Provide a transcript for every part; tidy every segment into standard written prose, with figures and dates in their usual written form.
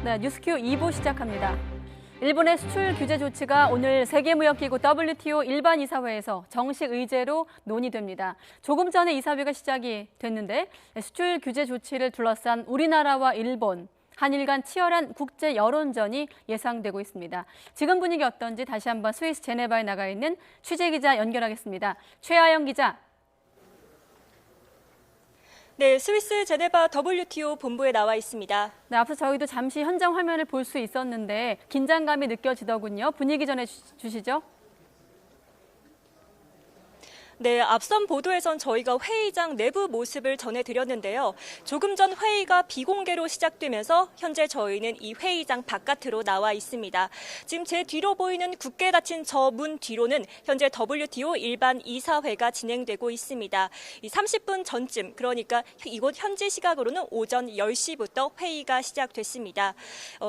네, 뉴스큐 2부 시작합니다. 일본의 수출 규제 조치가 오늘 세계무역기구 WTO 일반 이사회에서 정식 의제로 논의됩니다. 조금 전에 이사회가 시작이 됐는데 수출 규제 조치를 둘러싼 우리나라와 일본, 한일 간 치열한 국제 여론전이 예상되고 있습니다. 지금 분위기 어떤지 다시 한번 스위스 제네바에 나가 있는 취재기자 연결하겠습니다. 최아영 기자. 네, 스위스 제네바 WTO 본부에 나와 있습니다. 네, 앞서 저희도 잠시 현장 화면을 볼 수 있었는데 긴장감이 느껴지더군요. 분위기 전해주시죠. 네, 앞선 보도에선 저희가 회의장 내부 모습을 전해드렸는데요. 조금 전 회의가 비공개로 시작되면서 현재 저희는 이 회의장 바깥으로 나와 있습니다. 지금 제 뒤로 보이는 굳게 닫힌 저 문 뒤로는 현재 WTO 일반 이사회가 진행되고 있습니다. 이 30분 전쯤, 그러니까 이곳 현지 시각으로는 오전 10시부터 회의가 시작됐습니다.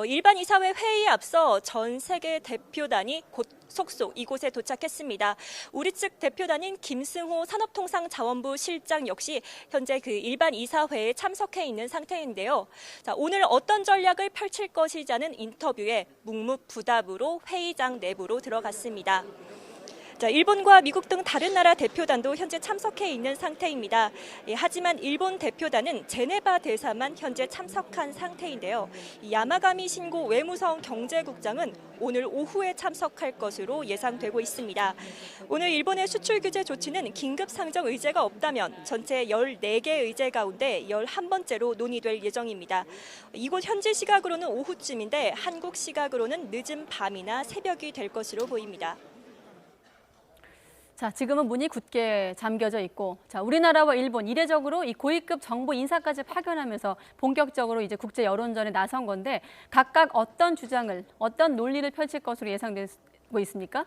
일반 이사회 회의에 앞서 전 세계 대표단이 곧 속속 이곳에 도착했습니다. 우리 측 대표단인 김승호 산업통상자원부 실장 역시 현재 그 일반 이사회에 참석해 있는 상태인데요. 자, 오늘 어떤 전략을 펼칠 것이자는 인터뷰에 묵묵부답으로 회의장 내부로 들어갔습니다. 자, 일본과 미국 등 다른 나라 대표단도 현재 참석해 있는 상태입니다. 하지만 일본 대표단은 제네바 대사만 현재 참석한 상태인데요. 야마가미 신고 외무성 경제국장은 오늘 오후에 참석할 것으로 예상되고 있습니다. 오늘 일본의 수출 규제 조치는 긴급 상정 의제가 없다면 전체 14개 의제 가운데 11번째로 논의될 예정입니다. 이곳 현지 시각으로는 오후쯤인데 한국 시각으로는 늦은 밤이나 새벽이 될 것으로 보입니다. 자, 지금은 문이 굳게 잠겨져 있고, 자, 우리나라와 일본 이례적으로 이 고위급 정보 인사까지 파견하면서 본격적으로 이제 국제 여론전에 나선 건데 각각 어떤 주장을, 어떤 논리를 펼칠 것으로 예상되고 있습니까?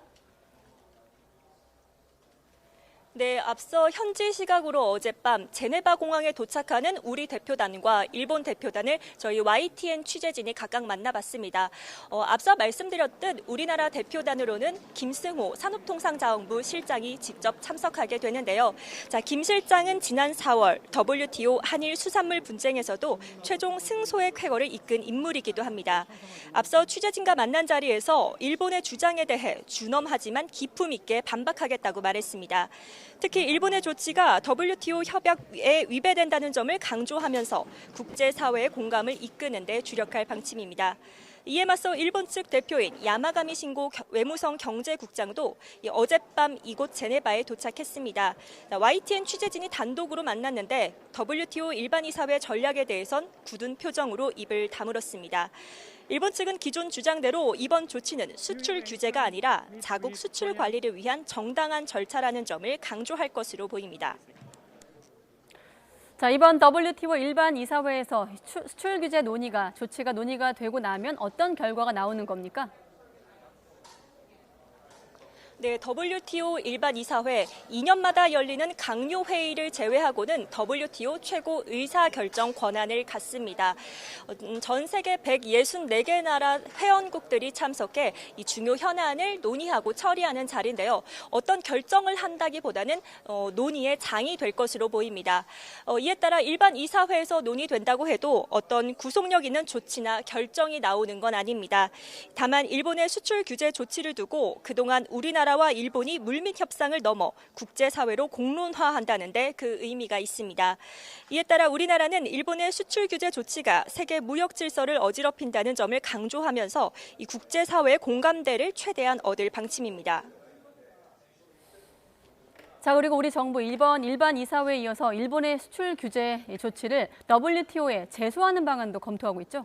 네, 앞서 현지 시각으로 어젯밤 제네바 공항에 도착하는 우리 대표단과 일본 대표단을 저희 YTN 취재진이 각각 만나봤습니다. 앞서 말씀드렸듯 우리나라 대표단으로는 김승호 산업통상자원부 실장이 직접 참석하게 되는데요. 자, 김 실장은 지난 4월 WTO 한일 수산물 분쟁에서도 최종 승소의 쾌거를 이끈 인물이기도 합니다. 앞서 취재진과 만난 자리에서 일본의 주장에 대해 준엄하지만 기품 있게 반박하겠다고 말했습니다. 특히 일본의 조치가 WTO 협약에 위배된다는 점을 강조하면서 국제사회의 공감을 이끄는 데 주력할 방침입니다. 이에 맞서 일본 측 대표인 야마가미 신고 외무성 경제국장도 어젯밤 이곳 제네바에 도착했습니다. YTN 취재진이 단독으로 만났는데 WTO 일반이사회 전략에 대해선 굳은 표정으로 입을 다물었습니다. 일본 측은 기존 주장대로 이번 조치는 수출 규제가 아니라 자국 수출 관리를 위한 정당한 절차라는 점을 강조할 것으로 보입니다. 자, 이번 WTO 일반 이사회에서 수출 규제 조치가 논의가 되고 나면 어떤 결과가 나오는 겁니까? 네, WTO 일반 이사회 2년마다 열리는 강요 회의를 제외하고는 WTO 최고 의사 결정 권한을 갖습니다. 전 세계 164개 나라 회원국들이 참석해 이 중요 현안을 논의하고 처리하는 자리인데요. 어떤 결정을 한다기보다는 논의의 장이 될 것으로 보입니다. 이에 따라 일반 이사회에서 논의된다고 해도 어떤 구속력 있는 조치나 결정이 나오는 건 아닙니다. 다만 일본의 수출 규제 조치를 두고 그동안 우리나라와 일본이 물밑 협상을 넘어 국제사회로 공론화한다는데 그 의미가 있습니다. 이에 따라 우리나라는 일본의 수출 규제 조치가 세계 무역 질서를 어지럽힌다는 점을 강조하면서 이 국제사회의 공감대를 최대한 얻을 방침입니다. 자, 그리고 우리 정부 이번 일반 이사회에 이어서 일본의 수출 규제 조치를 WTO에 제소하는 방안도 검토하고 있죠?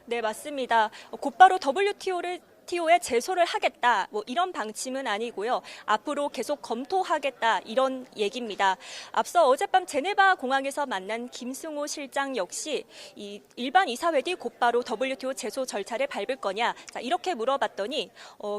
네, 맞습니다. 곧바로 WTO에 제소를 하겠다, 이런 방침은 아니고요. 앞으로 계속 검토하겠다, 이런 얘기입니다. 앞서 어젯밤 제네바 공항에서 만난 김승호 실장 역시 이 일반 이사회들이 곧바로 WTO 제소 절차를 밟을 거냐, 자, 이렇게 물어봤더니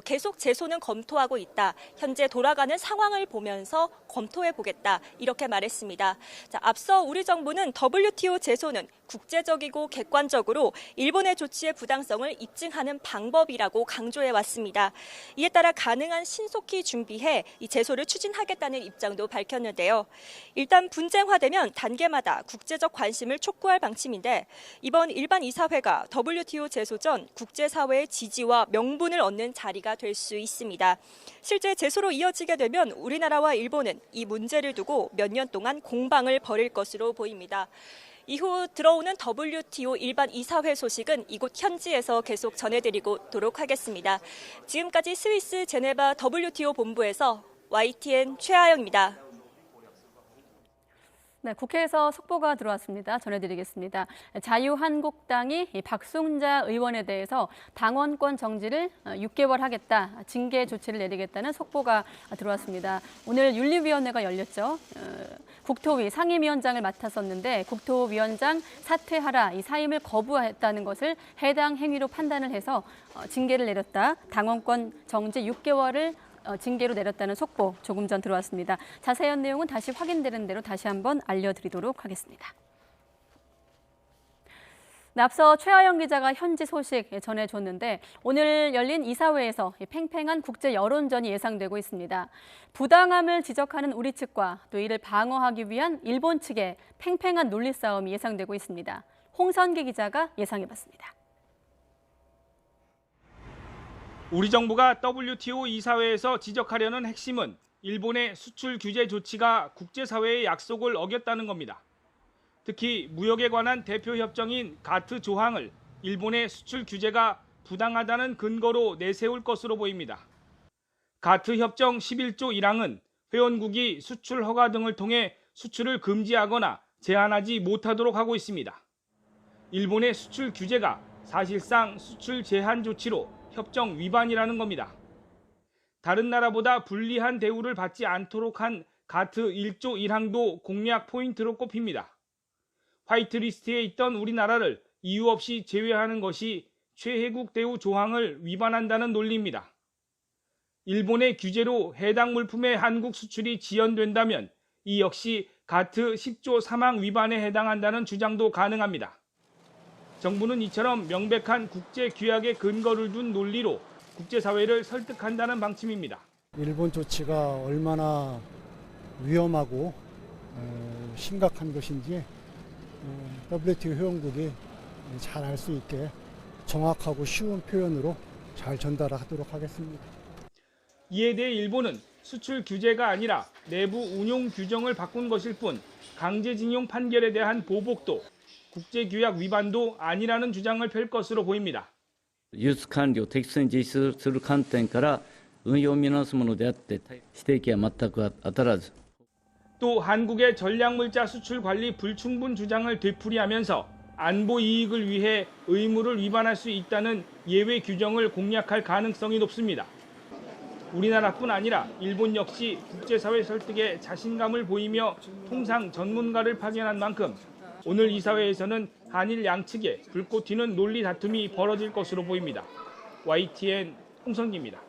계속 제소는 검토하고 있다. 현재 돌아가는 상황을 보면서 검토해 보겠다, 이렇게 말했습니다. 자, 앞서 우리 정부는 WTO 제소는 국제적이고 객관적으로 일본의 조치의 부당성을 입증하는 방법이라고 강조해 왔습니다. 이에 따라 가능한 신속히 준비해 이 제소를 추진하겠다는 입장도 밝혔는데요. 일단 분쟁화되면 단계마다 국제적 관심을 촉구할 방침인데 이번 일반 이사회가 WTO 제소 전 국제사회의 지지와 명분을 얻는 자리가 될 수 있습니다. 실제 제소로 이어지게 되면 우리나라와 일본은 이 문제를 두고 몇 년 동안 공방을 벌일 것으로 보입니다. 이후 들어오는 WTO 일반 이사회 소식은 이곳 현지에서 계속 전해드리도록 하겠습니다. 지금까지 스위스 제네바 WTO 본부에서 YTN 최하영입니다. 네, 국회에서 속보가 들어왔습니다. 전해드리겠습니다. 자유한국당이 이 박승자 의원에 대해서 당원권 정지를 6개월 하겠다, 징계 조치를 내리겠다는 속보가 들어왔습니다. 오늘 윤리위원회가 열렸죠. 국토위 상임위원장을 맡았었는데 국토위원장 사퇴하라, 이 사임을 거부했다는 것을 해당 행위로 판단을 해서 징계를 내렸다. 당원권 정지 6개월을 징계로 내렸다는 속보 조금 전 들어왔습니다. 자세한 내용은 다시 확인되는 대로 다시 한번 알려드리도록 하겠습니다. 앞서 최하영 기자가 현지 소식 전해줬는데 오늘 열린 이사회에서 팽팽한 국제 여론전이 예상되고 있습니다. 부당함을 지적하는 우리 측과 또 이를 방어하기 위한 일본 측의 팽팽한 논리 싸움이 예상되고 있습니다. 홍선기 기자가 예상해봤습니다. 우리 정부가 WTO 이사회에서 지적하려는 핵심은 일본의 수출 규제 조치가 국제사회의 약속을 어겼다는 겁니다. 특히 무역에 관한 대표 협정인 가트 조항을 일본의 수출 규제가 부당하다는 근거로 내세울 것으로 보입니다. 가트 협정 11조 1항은 회원국이 수출 허가 등을 통해 수출을 금지하거나 제한하지 못하도록 하고 있습니다. 일본의 수출 규제가 사실상 수출 제한 조치로 협정 위반이라는 겁니다. 다른 나라보다 불리한 대우를 받지 않도록 한 가트 1조 1항도 공략 포인트로 꼽힙니다. 화이트리스트에 있던 우리나라를 이유 없이 제외하는 것이 최혜국 대우 조항을 위반한다는 논리입니다. 일본의 규제로 해당 물품의 한국 수출이 지연된다면 이 역시 가트 10조 3항 위반에 해당한다는 주장도 가능합니다. 정부는 이처럼 명백한 국제 규약의 근거를 둔 논리로 국제사회를 설득한다는 방침입니다. 일본 조치가 얼마나 위험하고 심각한 것인지 WTO 회원국이 잘 알 수 있게 정확하고 쉬운 표현으로 잘 전달하도록 하겠습니다. 이에 대해 일본은 수출 규제가 아니라 내부 운용 규정을 바꾼 것일 뿐 강제징용 판결에 대한 보복도 국제규약 위반도 아니라는 주장을 펼 것으로 보입니다. 輸出管理を適切に実施する観点から運用を見直すものであって指摘は全く当たらず 또 한국의 전략물자 수출 관리 불충분 주장을 되풀이하면서 안보 이익을 위해 의무를 위반할 수 있다는 예외 규정을 공략할 가능성이 높습니다. 우리나라뿐 아니라 일본 역시 국제사회 설득에 자신감을 보이며 통상 전문가를 파견한 만큼 오늘 이사회에서는 한일 양측의 불꽃 튀는 논리 다툼이 벌어질 것으로 보입니다. YTN 홍성기입니다.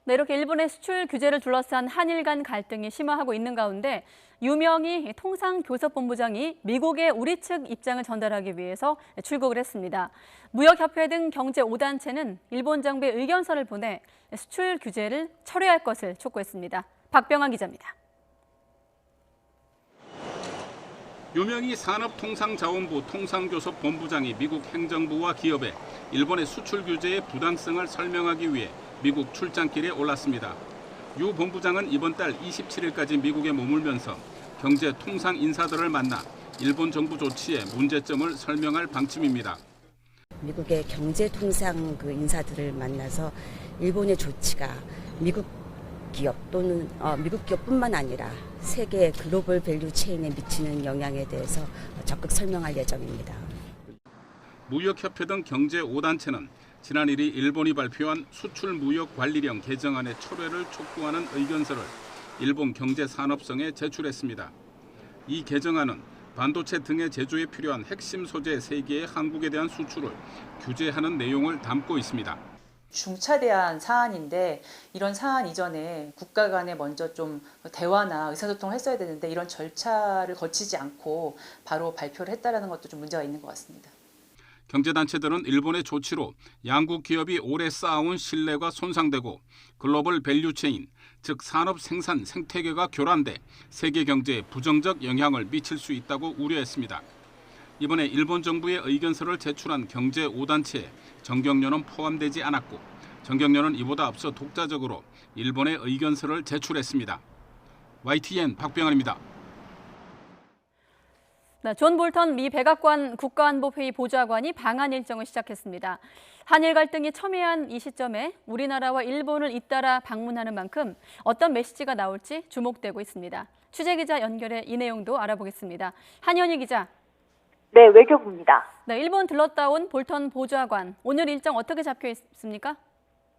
네, 이렇게 일본의 수출 규제를 둘러싼 한일 간 갈등이 심화하고 있는 가운데 유명희 통상교섭본부장이 미국의 우리 측 입장을 전달하기 위해서 출국을 했습니다. 무역협회 등 경제 5단체는 일본 정부에 의견서를 보내 수출 규제를 철회할 것을 촉구했습니다. 박병환 기자입니다. 유명희 산업통상자원부 통상교섭본부장이 미국 행정부와 기업에 일본의 수출 규제의 부당성을 설명하기 위해 미국 출장길에 올랐습니다. 유 본부장은 이번 달 27일까지 미국에 머물면서 경제 통상 인사들을 만나 일본 정부 조치의 문제점을 설명할 방침입니다. 미국의 경제 통상 인사들을 만나서 일본의 조치가 미국 기업 또는 미국 기업뿐만 아니라 세계 글로벌 밸류 체인에 미치는 영향에 대해서 적극 설명할 예정입니다. 무역협회 등 경제 5단체는 지난 1일 일본이 발표한 수출무역관리령 개정안의 철회를 촉구하는 의견서를 일본 경제산업성에 제출했습니다. 이 개정안은 반도체 등의 제조에 필요한 핵심 소재 3개의 한국에 대한 수출을 규제하는 내용을 담고 있습니다. 중차대한 사안인데 이런 사안 이전에 국가 간에 먼저 좀 대화나 의사소통을 했어야 되는데 이런 절차를 거치지 않고 바로 발표를 했다는 것도 좀 문제가 있는 것 같습니다. 경제단체들은 일본의 조치로 양국 기업이 오래 쌓아온 신뢰가 손상되고 글로벌 밸류체인, 즉 산업 생산 생태계가 교란돼 세계 경제에 부정적 영향을 미칠 수 있다고 우려했습니다. 이번에 일본 정부의 의견서를 제출한 경제 5단체에 정경련은 포함되지 않았고 정경련은 이보다 앞서 독자적으로 일본의 의견서를 제출했습니다. YTN 박병환입니다. 네, 존 볼턴 미 백악관 국가안보회의 보좌관이 방한 일정을 시작했습니다. 한일 갈등이 첨예한 이 시점에 우리나라와 일본을 잇따라 방문하는 만큼 어떤 메시지가 나올지 주목되고 있습니다. 취재기자 연결해 이 내용도 알아보겠습니다. 한현희 기자. 네, 외교부입니다. 네, 일본 들렀다 온 볼턴 보좌관. 오늘 일정 어떻게 잡혀 있습니까?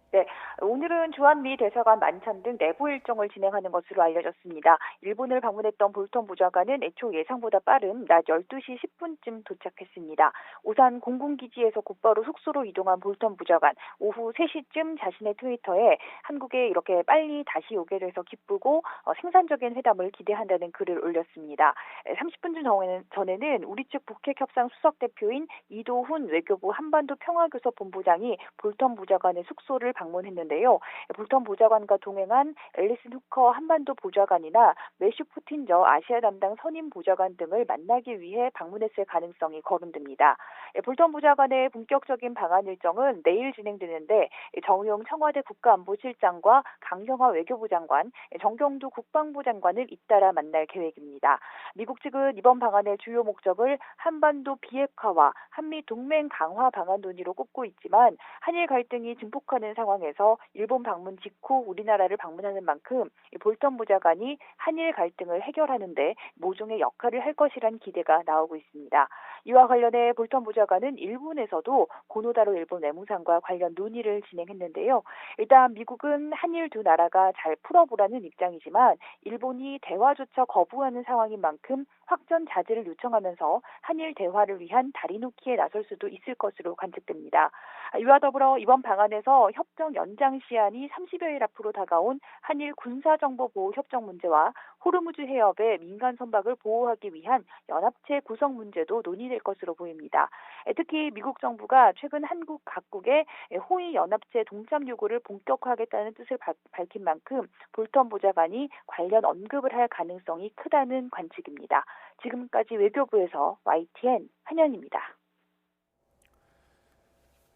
네, 오늘은 주한미 대사관 만찬 등 내부 일정을 진행하는 것으로 알려졌습니다. 일본을 방문했던 볼턴 보좌관은 애초 예상보다 빠른 낮 12시 10분쯤 도착했습니다. 오산 공군기지에서 곧바로 숙소로 이동한 볼턴 보좌관, 오후 3시쯤 자신의 트위터에 한국에 이렇게 빨리 다시 오게 돼서 기쁘고 생산적인 회담을 기대한다는 글을 올렸습니다. 30분 전에는 우리 측 북핵협상 수석대표인 이도훈 외교부 한반도 평화교섭 본부장이 볼턴 보좌관의 숙소를 방문했는데요. 볼턴 보좌관과 동행한 앨리슨 후커 한반도 보좌관이나 매슈 푸틴저 아시아 담당 선임 보좌관 등을 만나기 위해 방문했을 가능성이 거론됩니다. 볼턴 보좌관의 본격적인 방한 일정은 내일 진행되는데 정우영 청와대 국가안보실장과 강경화 외교부 장관, 정경두 국방부 장관을 잇따라 만날 계획입니다. 미국 측은 이번 방한의 주요 목적을 한반도 비핵화와 한미 동맹 강화 방안 논의로 꼽고 있지만 한일 갈등이 증폭하는 상황에서 일본 방문 직후 우리나라를 방문하는 만큼 볼턴 보좌관이 한일 갈등을 해결하는 데 모종의 역할을 할 것이란 기대가 나오고 있습니다. 이와 관련해 볼턴 보좌관은 일본에서도 고노다로 일본 외무상과 관련 논의를 진행했는데요. 일단 미국은 한일 두 나라가 잘 풀어보라는 입장이지만 일본이 대화조차 거부하는 상황인 만큼 확전 자제를 요청하면서 한일 대화를 위한 다리 놓기에 나설 수도 있을 것으로 관측됩니다. 이와 더불어 이번 방안에서 협정 연장 시한이 30여일 앞으로 다가온 한일 군사정보보호협정 문제와 호르무즈 해협의 민간 선박을 보호하기 위한 연합체 구성 문제도 논의될 것으로 보입니다. 특히 미국 정부가 최근 한국 각국의 호위 연합체 동참 요구를 본격화하겠다는 뜻을 밝힌 만큼 볼턴 보좌관이 관련 언급을 할 가능성이 크다는 관측입니다. 지금까지 외교부에서 YTN 한현입니다.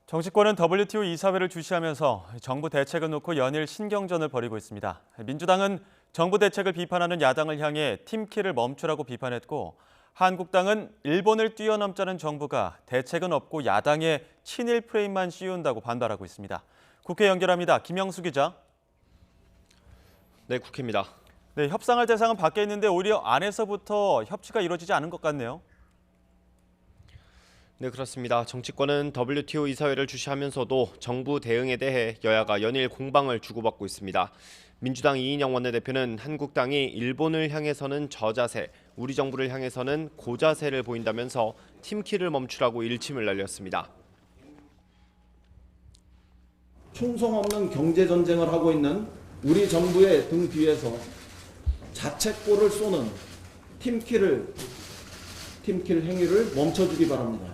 정치권은 WTO 이사회를 주시하면서 정부 대책을 놓고 연일 신경전을 벌이고 있습니다. 민주당은 정부 대책을 비판하는 야당을 향해 팀키를 멈추라고 비판했고 한국당은 일본을 뛰어넘자는 정부가 대책은 없고 야당의 친일 프레임만 씌운다고 반발하고 있습니다. 국회 연결합니다. 김영수 기자. 네, 국회입니다. 네, 협상할 대상은 밖에 있는데 오히려 안에서부터 협치가 이루어지지 않은 것 같네요. 네, 그렇습니다. 정치권은 WTO 이사회를 주시하면서도 정부 대응에 대해 여야가 연일 공방을 주고받고 있습니다. 민주당 이인영 원내대표는 한국당이 일본을 향해서는 저자세, 우리 정부를 향해서는 고자세를 보인다면서 팀키를 멈추라고 일침을 날렸습니다. 충성 없는 경제 전쟁을 하고 있는 우리 정부의 등 뒤에서 자책골을 쏘는 팀킬 행위를 멈춰주기 바랍니다.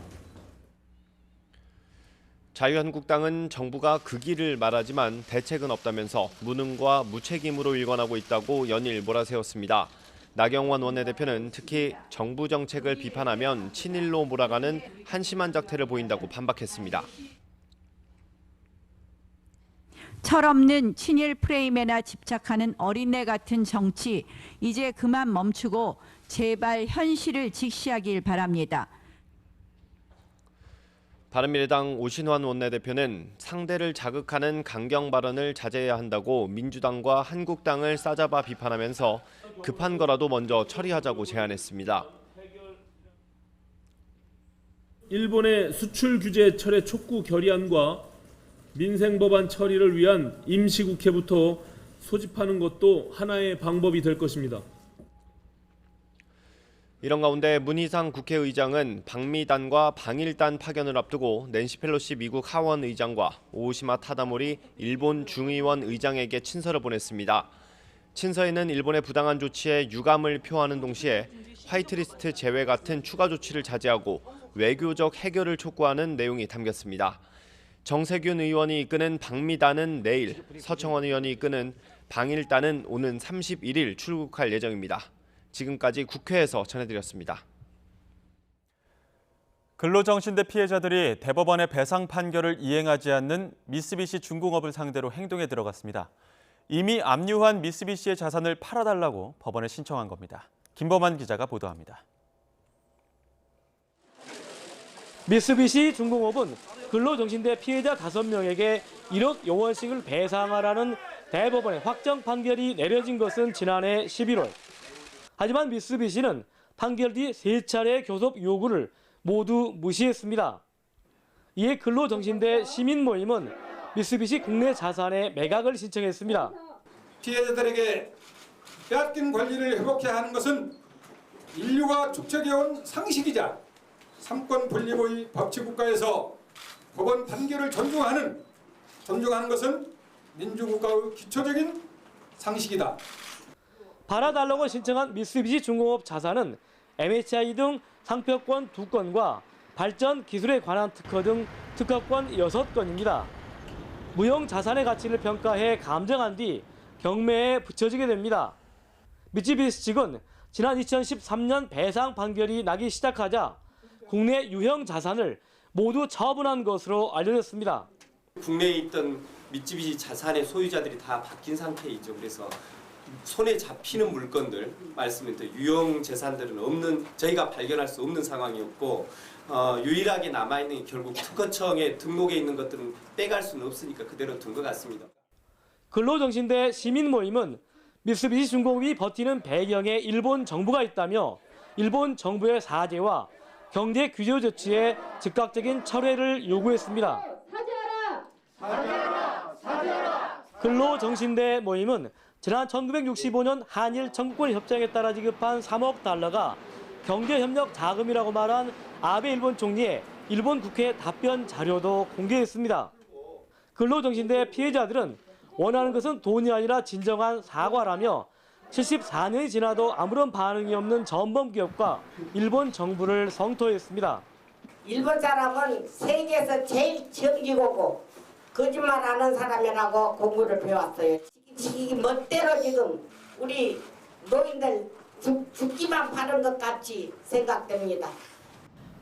자유한국당은 정부가 그 길을 말하지만 대책은 없다면서 무능과 무책임으로 일관하고 있다고 연일 몰아세웠습니다. 나경원 원내대표는 특히 정부 정책을 비판하면 친일로 몰아가는 한심한 작태를 보인다고 반박했습니다. 철없는 친일 프레임에나 집착하는 어린애 같은 정치, 이제 그만 멈추고 제발 현실을 직시하길 바랍니다. 바른미래당 오신환 원내대표는 상대를 자극하는 강경 발언을 자제해야 한다고 민주당과 한국당을 싸잡아 비판하면서 급한 거라도 먼저 처리하자고 제안했습니다. 일본의 수출 규제 철회 촉구 결의안과 민생 법안 처리를 위한 임시국회부터 소집하는 것도 하나의 방법이 될 것입니다. 이런 가운데 문희상 국회의장은 방미단과 방일단 파견을 앞두고 낸시 펠로시 미국 하원 의장과 오오시마 타다모리 일본 중의원 의장에게 친서를 보냈습니다. 친서에는 일본의 부당한 조치에 유감을 표하는 동시에 화이트리스트 제외 같은 추가 조치를 자제하고 외교적 해결을 촉구하는 내용이 담겼습니다. 정세균 의원이 이끄는 방미단은 내일, 서청원 의원이 이끄는 방일단은 오는 31일 출국할 예정입니다. 지금까지 국회에서 전해드렸습니다. 근로정신대 피해자들이 대법원의 배상 판결을 이행하지 않는 미쓰비시 중공업을 상대로 행동에 들어갔습니다. 이미 압류한 미쓰비시의 자산을 팔아달라고 법원에 신청한 겁니다. 김범한 기자가 보도합니다. 미쓰비시 중공업은 근로정신대 피해자 5명에게 1억 원씩을 배상하라는 대법원의 확정 판결이 내려진 것은 지난해 11월. 하지만 미쓰비시는 판결 뒤 3차례 교섭 요구를 모두 무시했습니다. 이에 근로정신대 시민 모임은 미쓰비시 국내 자산의 매각을 신청했습니다. 피해자들에게 빼앗긴 권리를 회복해야 하는 것은 인류가 축적해온 상식이자 삼권 분립의 법치국가에서 법원 판결을 존중하는 것은 민주국가의 기초적인 상식이다. 팔아달라고 신청한 미쓰비시 중공업 자산은 MHI 등 상표권 2건과 발전 기술에 관한 특허 등 특허권 6건입니다. 무형 자산의 가치를 평가해 감정한 뒤 경매에 붙여지게 됩니다. 미쓰비시 측은 지난 2013년 배상 판결이 나기 시작하자 국내 유형 자산을 모두 처분한 것으로 알려졌습니다. 국내에 있던 미쓰비시 자산의 소유자들이 다 바뀐 상태이죠. 그래서 손에 잡히는 물건들, 말씀드린 유형 재산들은 없는, 저희가 발견할 수 없는 상황이었고 유일하게 남아있는 결국 특허청에 등록해 있는 것들은 빼갈 수는 없으니까 그대로 둔 것 같습니다. 근로정신대 시민 모임은 미쓰비시 중공업이 버티는 배경에 일본 정부가 있다며 일본 정부의 사죄와 경제 규제 조치의 즉각적인 철회를 요구했습니다. 근로정신대 모임은 지난 1965년 한일 청구권 협정에 따라 지급한 3억 달러가 경제협력 자금이라고 말한 아베 일본 총리의 일본 국회 답변 자료도 공개했습니다. 근로정신대 피해자들은 원하는 것은 돈이 아니라 진정한 사과라며 74년이 지나도 아무런 반응이 없는 전범기업과 일본 정부를 성토했습니다. 일본 사람은 세계에서 제일 정직하고 거짓말하는 사람이라고 공부를 배웠어요. 이 멋대로 지금 우리 노인들 죽기만 바른 것 같이 생각됩니다.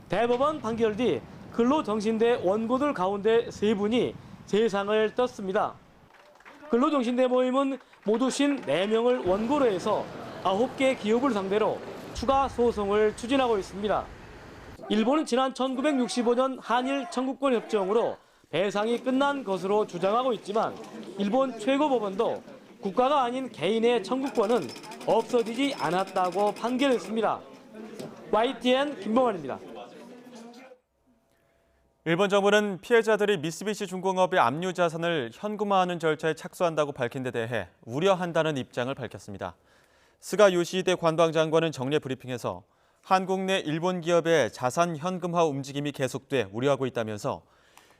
대법원 판결 뒤 근로정신대 원고들 가운데 3분이 세상을 떴습니다. 근로정신대 모임은 모두 54명을 원고로 해서 9개 기업을 상대로 추가 소송을 추진하고 있습니다. 일본은 지난 1965년 한일 청구권 협정으로 배상이 끝난 것으로 주장하고 있지만 일본 최고법원도 국가가 아닌 개인의 청구권은 없어지지 않았다고 판결했습니다. YTN 김범환입니다. 일본 정부는 피해자들이 미쓰비시 중공업의 압류 자산을 현금화하는 절차에 착수한다고 밝힌 데 대해 우려한다는 입장을 밝혔습니다. 스가 요시히데 관방장관은 정례 브리핑에서 한국 내 일본 기업의 자산 현금화 움직임이 계속돼 우려하고 있다면서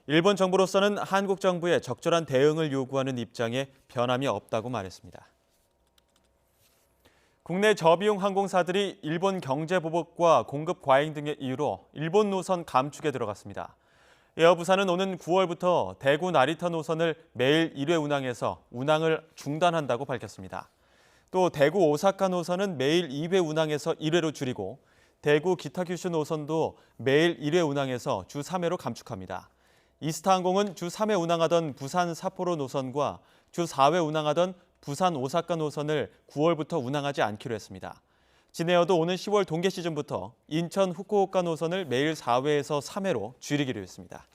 일본 정부로서는 한국 정부의 적절한 대응을 요구하는 입장에 변함이 없다고 말했습니다. 국내 저비용 항공사들이 일본 경제 보복과 공급 과잉 등의 이유로 일본 노선 감축에 들어갔습니다. 에어부산은 오는 9월부터 대구 나리타 노선을 매일 1회 운항해서 운항을 중단한다고 밝혔습니다. 또 대구 오사카 노선은 매일 2회 운항해서 1회로 줄이고 대구 기타 규슈 노선도 매일 1회 운항해서 주 3회로 감축합니다. 이스타항공은 주 3회 운항하던 부산 삿포로 노선과 주 4회 운항하던 부산 오사카 노선을 9월부터 운항하지 않기로 했습니다. 진에어도 오는 10월 동계 시즌부터 인천 후쿠오카 노선을 매일 4회에서 3회로 줄이기로 했습니다.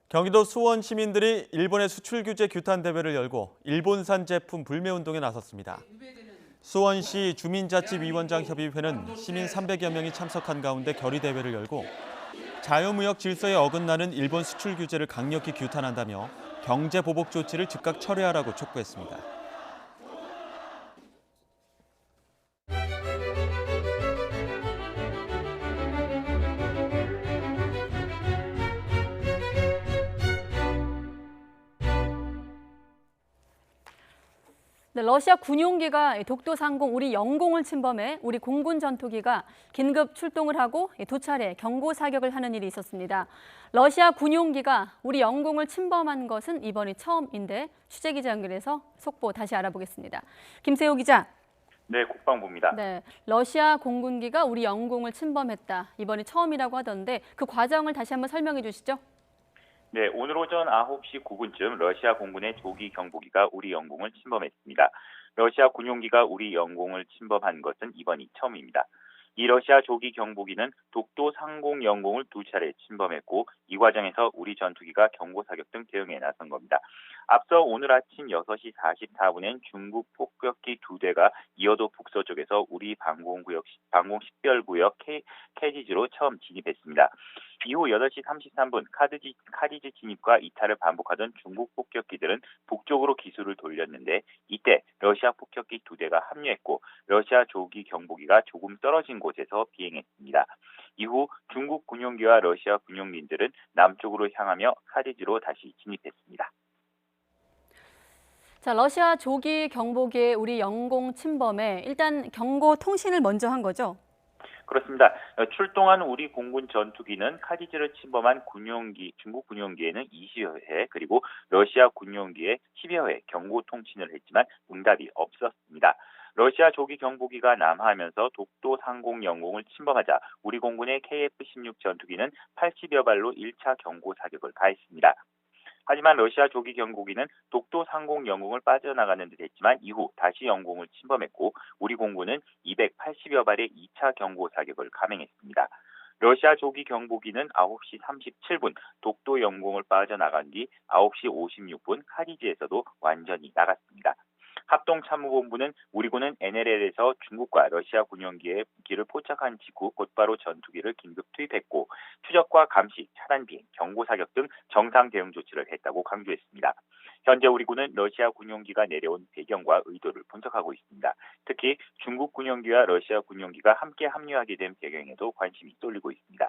경기도 수원 시민들이 일본의 수출 규제 규탄 대회를 열고 일본산 제품 불매 운동에 나섰습니다. 수원시 주민자치위원장 협의회는 시민 300여 명이 참석한 가운데 결의 대회를 열고 자유무역 질서에 어긋나는 일본 수출 규제를 강력히 규탄한다며 경제 보복 조치를 즉각 철회하라고 촉구했습니다. 네, 러시아 군용기가 독도 상공 우리 영공을 침범해 우리 공군 전투기가 긴급 출동을 하고 두 차례 경고 사격을 하는 일이 있었습니다. 러시아 군용기가 우리 영공을 침범한 것은 이번이 처음인데 취재 기자 연결해서 속보 다시 알아보겠습니다. 김세호 기자. 네, 국방부입니다. 네, 러시아 공군기가 우리 영공을 침범했다. 이번이 처음이라고 하던데 그 과정을 다시 한번 설명해 주시죠. 네, 오늘 오전 9시 9분쯤 러시아 공군의 조기 경보기가 우리 영공을 침범했습니다. 러시아 군용기가 우리 영공을 침범한 것은 이번이 처음입니다. 이 러시아 조기 경보기는 독도 상공 영공을 두 차례 침범했고 이 과정에서 우리 전투기가 경고 사격 등 대응에 나선 겁니다. 앞서 오늘 아침 6시 44분엔 중국 폭격기 2대가 이어도 북서쪽에서 우리 방공 식별구역 캐지지로 처음 진입했습니다. 이후 8시 33분 카디지 진입과 이탈을 반복하던 중국 폭격기들은 북쪽으로 기수를 돌렸는데 이때 러시아 폭격기 2대가 합류했고 러시아 조기 경보기가 조금 떨어진 곳에서 비행했습니다. 이후 중국 군용기와 러시아 군용기들은 남쪽으로 향하며 카디지로 다시 진입했습니다. 자, 러시아 조기 경보기의 우리 영공 침범에 일단 경고 통신을 먼저 한 거죠? 그렇습니다. 출동한 우리 공군 전투기는 카디지를 침범한 중국 군용기에는 20여 회 그리고 러시아 군용기에 10여 회 경고 통신을 했지만 응답이 없었습니다. 러시아 조기 경보기가 남하하면서 독도 상공 영공을 침범하자 우리 공군의 KF-16 전투기는 80여 발로 1차 경고 사격을 가했습니다. 하지만 러시아 조기 경보기는 독도 상공 영공을 빠져나가는 듯 했지만 이후 다시 영공을 침범했고 우리 공군은 280여 발의 2차 경고 사격을 감행했습니다. 러시아 조기 경보기는 9시 37분 독도 영공을 빠져나간 뒤 9시 56분 카디지에서도 완전히 나갔습니다. 합동참모본부는 우리 군은 NLL에서 중국과 러시아 군용기를 포착한 직후 곧바로 전투기를 긴급 투입했고 추적과 감시, 차단 비행, 경고 사격 등 정상 대응 조치를 했다고 강조했습니다. 현재 우리 군은 러시아 군용기가 내려온 배경과 의도를 분석하고 있습니다. 특히 중국 군용기와 러시아 군용기가 함께 합류하게 된 배경에도 관심이 쏠리고 있습니다.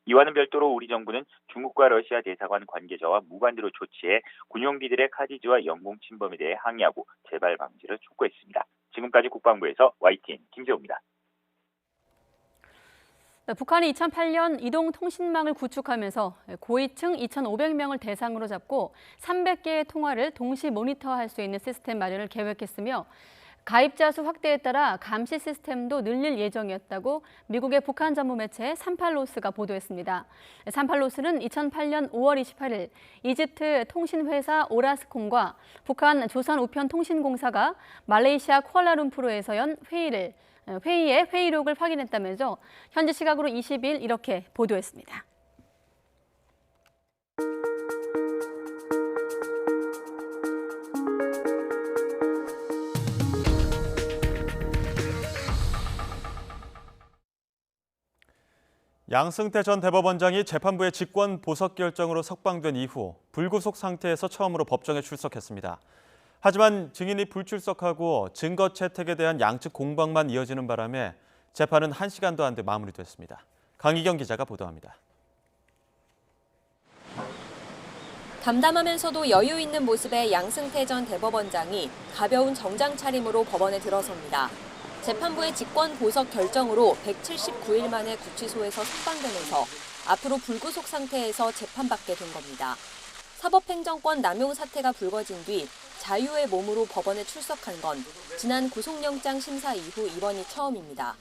이와는 별도로 우리 정부는 중국과 러시아 대사관 관계자와 무관대로 조치해 군용기들의 카디지와 영공 침범에 대해 항의하고 재발 방지를 촉구했습니다. 지금까지 국방부에서 YTN 김재호입니다. 북한이 2008년 이동통신망을 구축하면서 고위층 2,500명을 대상으로 잡고 300개의 통화를 동시 모니터할 수 있는 시스템 마련을 계획했으며 가입자 수 확대에 따라 감시 시스템도 늘릴 예정이었다고 미국의 북한 전문 매체 산팔로스가 보도했습니다. 산팔로스는 2008년 5월 28일 이집트 통신회사 오라스콤과 북한 조선우편통신공사가 말레이시아 쿠알라룸푸르에서 연 회의의 회의록을 확인했다면서 현지 시각으로 20일 이렇게 보도했습니다. 양승태 전 대법원장이 재판부의 직권 보석 결정으로 석방된 이후 불구속 상태에서 처음으로 법정에 출석했습니다. 하지만 증인이 불출석하고 증거 채택에 대한 양측 공방만 이어지는 바람에 재판은 1시간도 안 돼 마무리됐습니다. 강희경 기자가 보도합니다. 담담하면서도 여유 있는 모습의 양승태 전 대법원장이 가벼운 정장 차림으로 법원에 들어섭니다. 재판부의 직권 보석 결정으로 179일 만에 구치소에서 석방되면서 앞으로 불구속 상태에서 재판받게 된 겁니다. 사법행정권 남용 사태가 불거진 뒤 자유의 몸으로 법원에 출석한 건 지난 구속영장 심사 이후 이번이 처음입니다.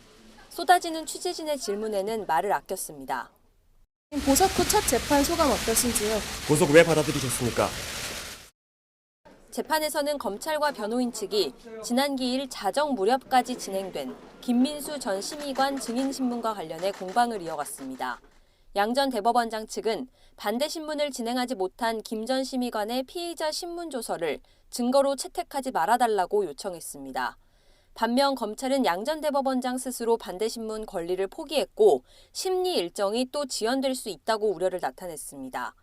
쏟아지는 취재진의 질문에는 말을 아꼈습니다. 보석 후 첫 재판 소감 어떠신지요? 보석 왜 받아들이셨습니까? 재판에서는 검찰과 변호인 측이 지난 기일 자정 무렵까지 진행된 김민수 전 심의관 증인신문과 관련해 공방을 이어갔습니다. 양 전 대법원장 측은 반대 신문을 진행하지 못한 김 전 심의관의 피의자 신문 조서를 증거로 채택하지 말아달라고 요청했습니다. 반면 검찰은 양 전 대법원장 스스로 반대 신문 권리를 포기했고 심리 일정이 또 지연될 수 있다고 우려를 나타냈습니다.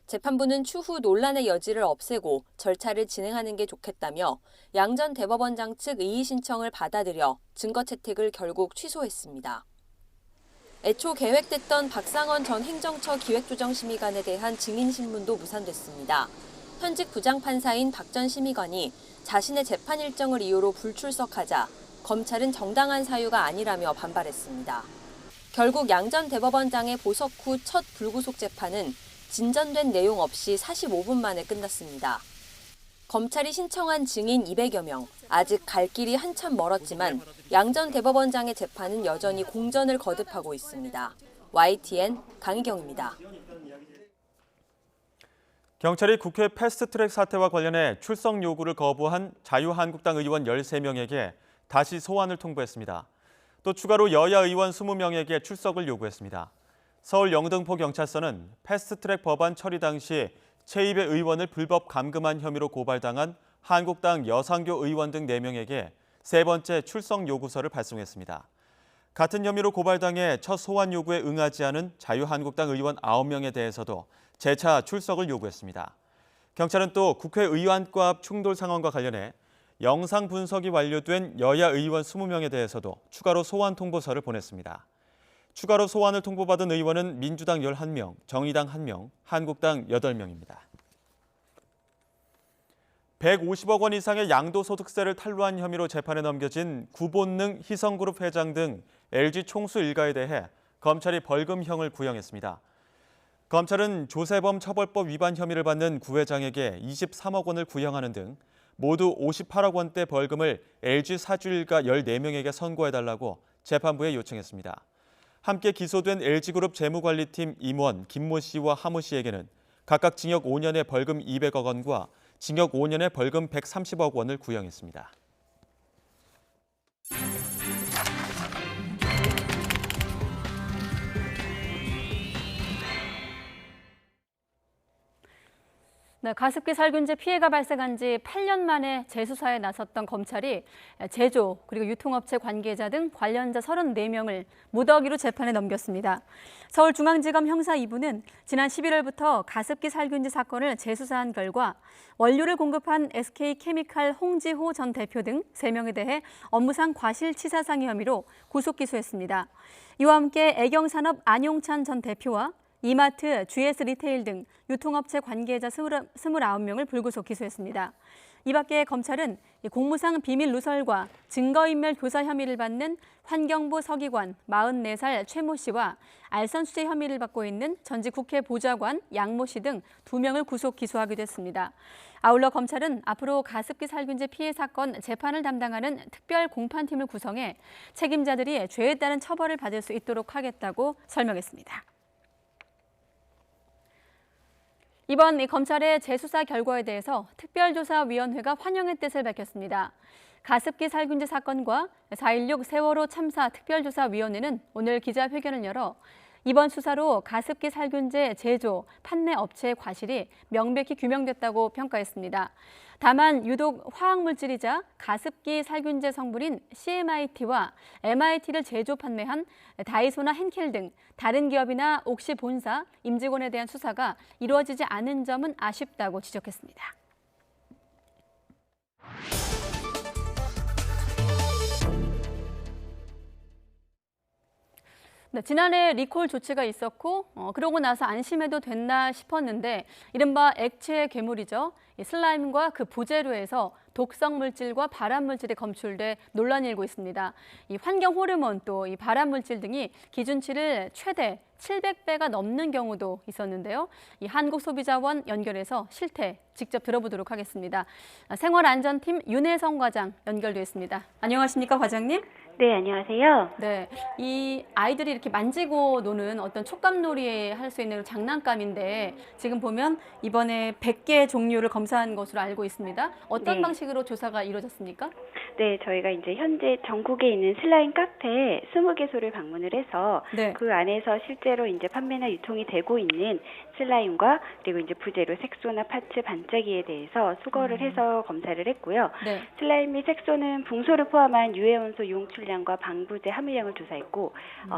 재판부는 추후 논란의 여지를 없애고 절차를 진행하는 게 좋겠다며 양 전 대법원장 측 이의 신청을 받아들여 증거 채택을 결국 취소했습니다. 애초 계획됐던 박상원 전 행정처 기획조정심의관에 대한 증인신문도 무산됐습니다. 현직 부장판사인 박 전 심의관이 자신의 재판 일정을 이유로 불출석하자 검찰은 정당한 사유가 아니라며 반발했습니다. 결국 양 전 대법원장의 보석 후 첫 불구속 재판은 진전된 내용 없이 45분 만에 끝났습니다. 검찰이 신청한 증인 200여 명, 아직 갈 길이 한참 멀었지만 양 전 대법원장의 재판은 여전히 공전을 거듭하고 있습니다. YTN 강희경입니다. 경찰이 국회 패스트트랙 사태와 관련해 출석 요구를 거부한 자유한국당 의원 13명에게 다시 소환을 통보했습니다. 또 추가로 여야 의원 20명에게 출석을 요구했습니다. 서울 영등포 경찰서는 패스트트랙 법안 처리 당시 최입의 의원을 불법 감금한 혐의로 고발당한 한국당 여상교 의원 등 4명에게 세 번째 출석 요구서를 발송했습니다. 같은 혐의로 고발당해 첫 소환 요구에 응하지 않은 자유한국당 의원 9명에 대해서도 재차 출석을 요구했습니다. 경찰은 또 국회의원과 앞 충돌 상황과 관련해 영상 분석이 완료된 여야 의원 20명에 대해서도 추가로 소환 통보서를 보냈습니다. 추가로 소환을 통보받은 의원은 민주당 11명, 정의당 1명, 한국당 8명입니다. 150억 원 이상의 양도소득세를 탈루한 혐의로 재판에 넘겨진 구본능 희성그룹 회장 등 LG 총수 일가에 대해 검찰이 벌금형을 구형했습니다. 검찰은 조세범 처벌법 위반 혐의를 받는 구 회장에게 23억 원을 구형하는 등 모두 58억 원대 벌금을 LG 사주 일가 14명에게 선고해달라고 재판부에 요청했습니다. 함께 기소된 LG그룹 재무관리팀 임원 김모 씨와 하모 씨에게는 각각 징역 5년에 벌금 200억 원과 징역 5년에 벌금 130억 원을 구형했습니다. 네, 가습기 살균제 피해가 발생한 지 8년 만에 재수사에 나섰던 검찰이 제조 그리고 유통업체 관계자 등 관련자 34명을 무더기로 재판에 넘겼습니다. 서울중앙지검 형사 2부는 지난 11월부터 가습기 살균제 사건을 재수사한 결과 원료를 공급한 SK케미칼 홍지호 전 대표 등 3명에 대해 업무상 과실치사상의 혐의로 구속 기소했습니다. 이와 함께 애경산업 안용찬 전 대표와 이마트, GS 리테일 등 유통업체 관계자 29명을 불구속 기소했습니다. 이 밖에 검찰은 공무상 비밀 누설과 증거인멸 교사 혐의를 받는 환경부 서기관 44살 최모 씨와 알선수재 혐의를 받고 있는 전직 국회 보좌관 양모 씨 등 2명을 구속 기소하기도 했습니다. 아울러 검찰은 앞으로 가습기 살균제 피해 사건 재판을 담당하는 특별 공판팀을 구성해 책임자들이 죄에 따른 처벌을 받을 수 있도록 하겠다고 설명했습니다. 이번 검찰의 재수사 결과에 대해서 특별조사위원회가 환영의 뜻을 밝혔습니다. 가습기 살균제 사건과 4.16 세월호 참사 특별조사위원회는 오늘 기자회견을 열어 이번 수사로 가습기 살균제 제조, 판매 업체의 과실이 명백히 규명됐다고 평가했습니다. 다만 유독 화학물질이자 가습기 살균제 성분인 CMIT와 MIT를 제조 판매한 다이소나 henkel 등 다른 기업이나 옥시 본사, 임직원에 대한 수사가 이루어지지 않은 점은 아쉽다고 지적했습니다. 네, 지난해 리콜 조치가 있었고 그러고 나서 안심해도 됐나 싶었는데 이른바 액체 괴물이죠. 이 슬라임과 그 부재료에서 독성 물질과 발암 물질이 검출돼 논란이 일고 있습니다. 이 환경 호르몬 또 이 발암 물질 등이 기준치를 최대 700배가 넘는 경우도 있었는데요. 이 한국소비자원 연결해서 실태 직접 들어보도록 하겠습니다. 생활안전팀 윤혜성 과장 연결돼 있습니다. 안녕하십니까, 과장님? 네, 안녕하세요. 네, 이 아이들이 이렇게 만지고 노는 어떤 촉감놀이 할 수 있는 장난감인데 지금 보면 이번에 100개 종류를 검사한 것으로 알고 있습니다. 어떤 네. 방식으로 조사가 이루어졌습니까? 네, 저희가 이제 현재 전국에 있는 슬라임 카페 20개소를 방문을 해서 네. 그 안에서 실제로 이제 판매나 유통이 되고 있는 슬라임과 그리고 이제 부재료 색소나 파츠, 반짝이에 대해서 수거를 해서 검사를 했고요. 네. 슬라임 및 색소는 붕소를 포함한 유해원소 용출량과 방부제 함유량을 조사했고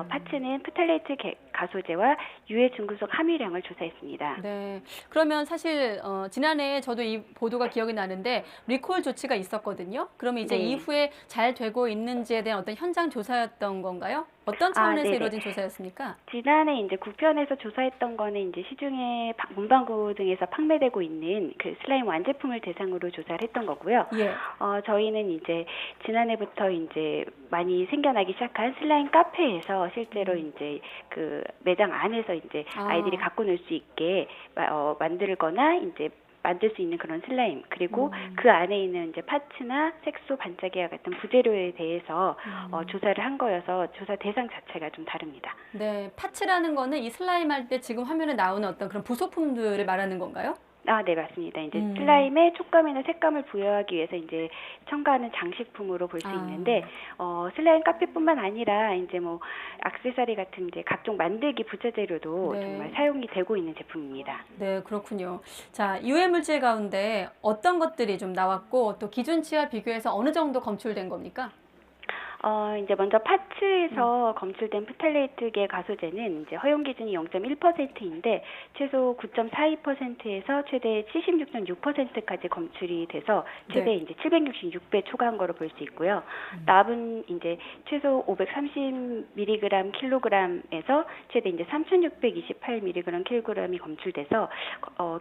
파츠는 프탈레이트 가소제와 유해 중금속 함유량을 조사했습니다. 네. 그러면 사실 지난해 저도 이 보도가 기억이 나는데 리콜 조치가 있었거든요. 그러면 이제 네. 이후에 잘 되고 있는지에 대한 어떤 현장 조사였던 건가요? 어떤 차원에서 네네. 이루어진 조사였습니까? 지난해 이제 국편에서 조사했던 거는 이제 시중에 문방구 등에서 판매되고 있는 그 슬라임 완제품을 대상으로 조사를 했던 거고요. 예. 저희는 이제 지난해부터 이제 많이 생겨나기 시작한 슬라임 카페에서 실제로 이제 그 매장 안에서 이제 아이들이 갖고 놀 수 있게 만들거나 이제 만들 수 있는 그런 슬라임, 그리고 그 안에 있는 이제 파츠나 색소, 반짝이와 같은 부재료에 대해서 조사를 한 거여서 조사 대상 자체가 좀 다릅니다. 네, 파츠라는 거는 이 슬라임 할 때 지금 화면에 나오는 어떤 그런 부속품들을 말하는 건가요? 네, 맞습니다. 이제 슬라임에 촉감이나 색감을 부여하기 위해서 이제 첨가하는 장식품으로 볼 수 있는데, 슬라임 카페뿐만 아니라 이제 뭐 액세서리 같은 이제 각종 만들기 부재재료도 네. 정말 사용이 되고 있는 제품입니다. 네, 그렇군요. 자, 유해 물질 가운데 어떤 것들이 좀 나왔고 또 기준치와 비교해서 어느 정도 검출된 겁니까? 이제 먼저 파츠에서 검출된 프탈레이트계 가소제는 이제 허용 기준이 0.1%인데 최소 9.42%에서 최대 76.6%까지 검출이 돼서 최대 네. 이제 766배 초과한 거로 볼 수 있고요. 납은 이제 최소 530mg 킬로그램에서 최대 이제 3,628mg 킬로그램이 검출돼서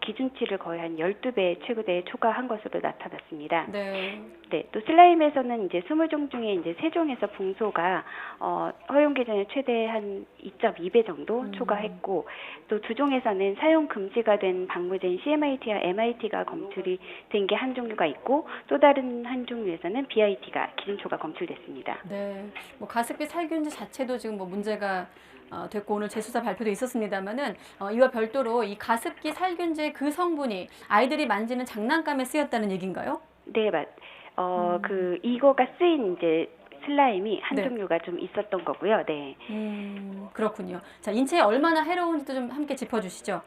기준치를 거의 한 12배 최고대 초과한 것으로 나타났습니다. 네. 네, 또 슬라임에서는 이제 20종 중에 이제 3종에서 붕소가 허용 기준의 최대 한 2.2배 정도 초과했고, 또 2종에서는 사용 금지가 된 방부제인 CMIT와 MIT가 검출이 된 게 한 종류가 있고, 또 다른 한 종류에서는 BIT가 기준초가 검출됐습니다. 네, 뭐 가습기 살균제 자체도 지금 뭐 문제가 됐고 오늘 재수사 발표도 있었습니다만은 이와 별도로 이 가습기 살균제 그 성분이 아이들이 만지는 장난감에 쓰였다는 얘기인가요? 네, 이거가 쓰인 이제 슬라임이 한 네. 종류가 좀 있었던 거고요. 네. 그렇군요. 자, 인체에 얼마나 해로운지도 좀 함께 짚어주시죠.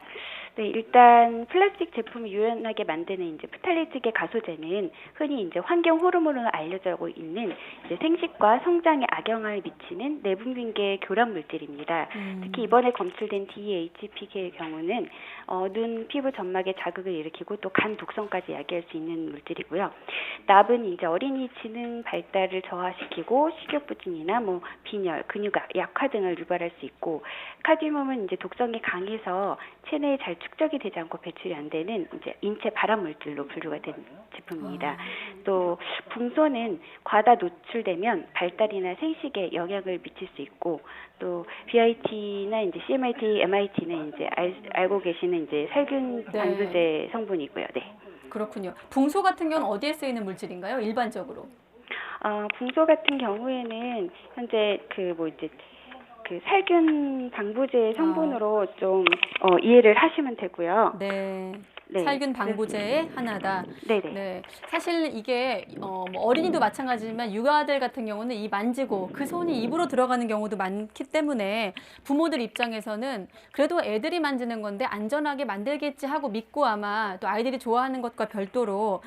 네, 일단 플라스틱 제품을 유연하게 만드는 이제 프탈레이트계 가소제는 흔히 이제 환경 호르몬으로 알려져 있는 이제 생식과 성장에 악영향을 미치는 내분비계 교란 물질입니다. 특히 이번에 검출된 DHP의 경우는 눈, 피부 점막에 자극을 일으키고 또 간 독성까지 야기할 수 있는 물질이고요. 납은 이제 어린이 지능 발달을 저하시키고 식욕부진이나 뭐 빈혈, 근육 약화 등을 유발할 수 있고, 카드뮴은 이제 독성이 강해서 체내에 잘 축적이 되지 않고 배출이 안 되는 이제 인체 발암 물질로 분류가 된 제품입니다. 또 붕소는 과다 노출되면 발달이나 생식에 영향을 미칠 수 있고, 또 BIT나 이제 CMIT, MIT는 이제 알고 계시는 이제 살균 방부제 성분이고요. 네. 그렇군요. 붕소 같은 경우는 어디에 쓰이는 물질인가요? 일반적으로? 붕소 같은 경우에는 현재 그 살균 방부제 성분으로 좀 이해를 하시면 되고요. 네. 네, 살균 방부제의 하나다. 네네. 네. 사실 이게 뭐 어린이도 마찬가지지만 육아들 같은 경우는 이 만지고 그 손이 입으로 들어가는 경우도 많기 때문에 부모들 입장에서는 그래도 애들이 만지는 건데 안전하게 만들겠지 하고 믿고 아마 또 아이들이 좋아하는 것과 별도로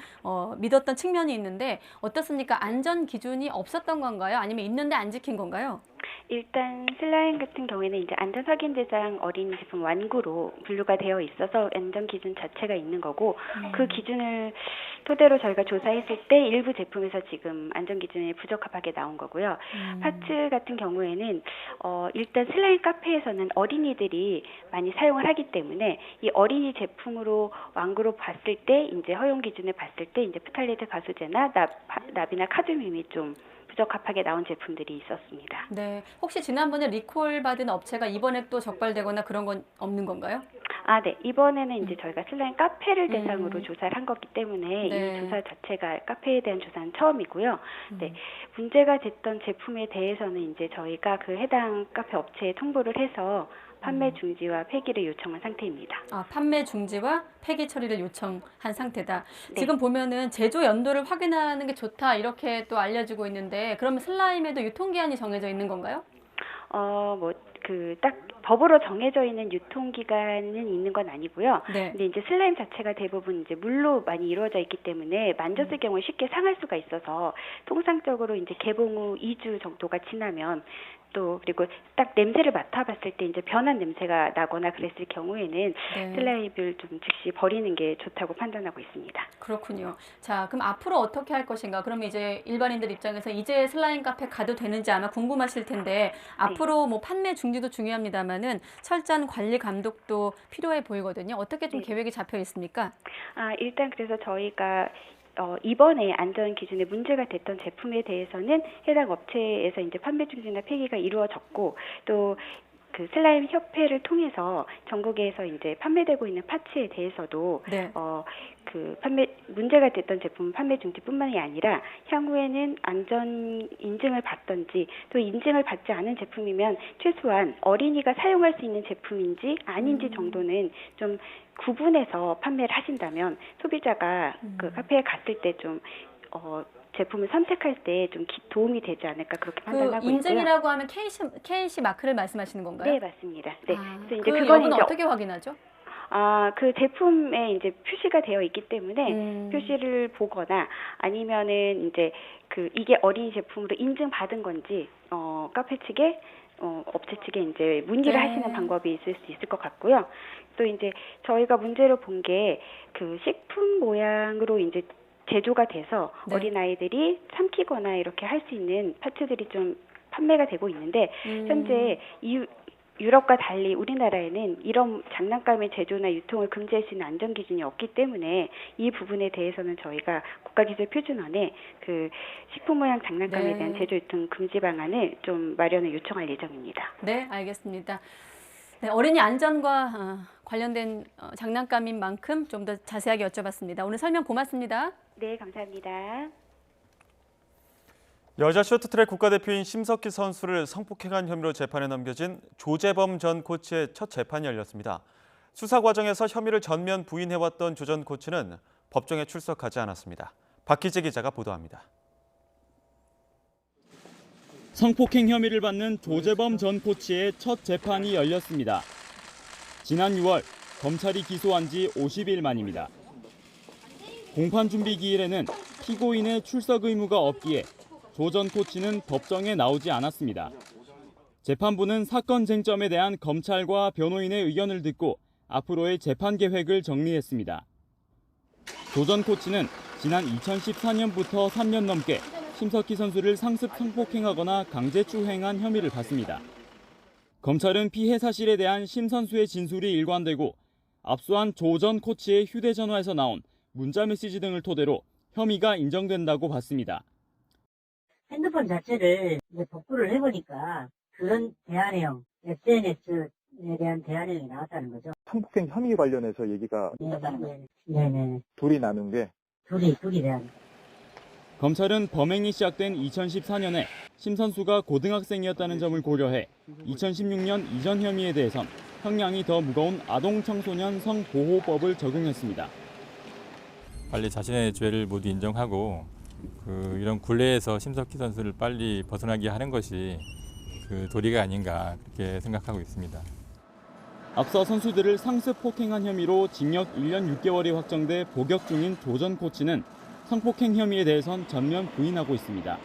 믿었던 측면이 있는데 어떻습니까? 안전 기준이 없었던 건가요? 아니면 있는데 안 지킨 건가요? 일단 슬라임 같은 경우에는 이제 안전확인 대상 어린이 제품 완구로 분류가 되어 있어서 안전 기준 자체가 있는 거고, 그 기준을 토대로 저희가 조사했을 때 일부 제품에서 지금 안전 기준에 부적합하게 나온 거고요. 파츠 같은 경우에는 일단 슬라임 카페에서는 어린이들이 많이 사용을 하기 때문에 이 어린이 제품으로 완구로 봤을 때 이제 허용 기준을 봤을 때 이제 프탈레이트 가소제나 납이나 카드뮴이 좀 부적합하게 나온 제품들이 있었습니다. 네. 혹시 지난번에 리콜 받은 업체가 이번에 또 적발되거나 그런 건 없는 건가요? 네. 이번에는 이제 저희가 슬라임 카페를 대상으로 조사를 한 거기 때문에 네. 이 조사 자체가 카페에 대한 조사는 처음이고요. 네. 문제가 됐던 제품에 대해서는 이제 저희가 그 해당 카페 업체에 통보를 해서 판매 중지와 폐기를 요청한 상태입니다. 판매 중지와 폐기 처리를 요청한 상태다. 네. 지금 보면은 제조 연도를 확인하는 게 좋다 이렇게 또 알려지고 있는데 그러면 슬라임에도 유통기한이 정해져 있는 건가요? 딱 법으로 정해져 있는 유통기간은 있는 건 아니고요. 네. 근데 이제 슬라임 자체가 대부분 이제 물로 많이 이루어져 있기 때문에 만졌을 경우에 쉽게 상할 수가 있어서 통상적으로 이제 개봉 후 2주 정도가 지나면 또 그리고 딱 냄새를 맡아봤을 때 이제 변한 냄새가 나거나 그랬을 경우에는 슬라임을 좀 즉시 버리는 게 좋다고 판단하고 있습니다. 그렇군요. 자, 그럼 앞으로 어떻게 할 것인가? 그럼 이제 일반인들 입장에서 이제 슬라임 카페 가도 되는지 아마 궁금하실 텐데 앞으로 뭐 판매 중지도 중요합니다만은 철저한 관리 감독도 필요해 보이거든요. 어떻게 좀 계획이 잡혀 있습니까? 일단 그래서 저희가 이번에 안전 기준에 문제가 됐던 제품에 대해서는 해당 업체에서 이제 판매 중지나 폐기가 이루어졌고 또 그 슬라임 협회를 통해서 전국에서 이제 판매되고 있는 파츠에 대해서도 그 문제가 됐던 제품 판매 중지뿐만이 아니라 향후에는 안전 인증을 받던지 또 인증을 받지 않은 제품이면 최소한 어린이가 사용할 수 있는 제품인지 아닌지 정도는 좀 구분해서 판매를 하신다면 소비자가 그 카페에 갔을 때 좀 제품을 선택할 때 좀 도움이 되지 않을까 그렇게 판단하고 있고요. 인증이라고 하면 KNC 마크를 말씀하시는 건가요? 네, 맞습니다. 네. 그래서 이제 그 그건 여부는 이제 어떻게 확인하죠? 그 제품에 이제 표시가 되어 있기 때문에 표시를 보거나 아니면은 이제 이게 어린이 제품으로 인증받은 건지 카페 측에 업체 측에 이제 문의를 하시는 방법이 있을 수 있을 것 같고요. 또 이제 저희가 문제로 본 게 그 식품 모양으로 이제 제조가 돼서 어린아이들이 삼키거나 이렇게 할 수 있는 파츠들이 좀 판매가 되고 있는데 현재 유럽과 달리 우리나라에는 이런 장난감의 제조나 유통을 금지할 수 있는 안전 기준이 없기 때문에 이 부분에 대해서는 저희가 국가기술표준원에 그 식품 모양 장난감에 대한 제조 유통 금지 방안을 좀 마련을 요청할 예정입니다. 네, 알겠습니다. 네, 어린이 안전과 관련된 장난감인 만큼 좀 더 자세하게 여쭤봤습니다. 오늘 설명 고맙습니다. 네, 감사합니다. 여자 쇼트트랙 국가대표인 심석희 선수를 성폭행한 혐의로 재판에 넘겨진 조재범 전 코치의 첫 재판이 열렸습니다. 수사 과정에서 혐의를 전면 부인해왔던 조 전 코치는 법정에 출석하지 않았습니다. 박희재 기자가 보도합니다. 성폭행 혐의를 받는 조재범 전 코치의 첫 재판이 열렸습니다. 지난 6월 검찰이 기소한 지 50일 만입니다. 공판 준비 기일에는 피고인의 출석 의무가 없기에 조 전 코치는 법정에 나오지 않았습니다. 재판부는 사건 쟁점에 대한 검찰과 변호인의 의견을 듣고 앞으로의 재판 계획을 정리했습니다. 조 전 코치는 지난 2014년부터 3년 넘게 심석희 선수를 상습 성폭행하거나 강제추행한 혐의를 받습니다. 검찰은 피해 사실에 대한 심 선수의 진술이 일관되고 압수한 조 전 코치의 휴대전화에서 나온 문자 메시지 등을 토대로 혐의가 인정된다고 봤습니다. 핸드폰 자체를 이제 복구를 해보니까 그런 대화 내용, SNS에 대한 대화 내용이 나왔다는 거죠. 성폭행 혐의 관련해서 얘기가 네네. 둘이 나눈 게 둘이 대한. 검찰은 범행이 시작된 2014년에 심 선수가 고등학생이었다는 점을 고려해 2016년 이전 혐의에 대해선 형량이 더 무거운 아동 청소년 성보호법을 적용했습니다. 빨리 자신의 죄를 모두 인정하고 이런 굴레에서 심석희 선수를 빨리 벗어나게 하는 것이 도리가 아닌가 그렇게 생각하고 있습니다. 앞서 선수들을 상습 폭행한 혐의로 징역 1년 6개월이 확정돼 복역 중인 조 전 코치는 성폭행 혐의에 대해선 전면 부인하고 있습니다.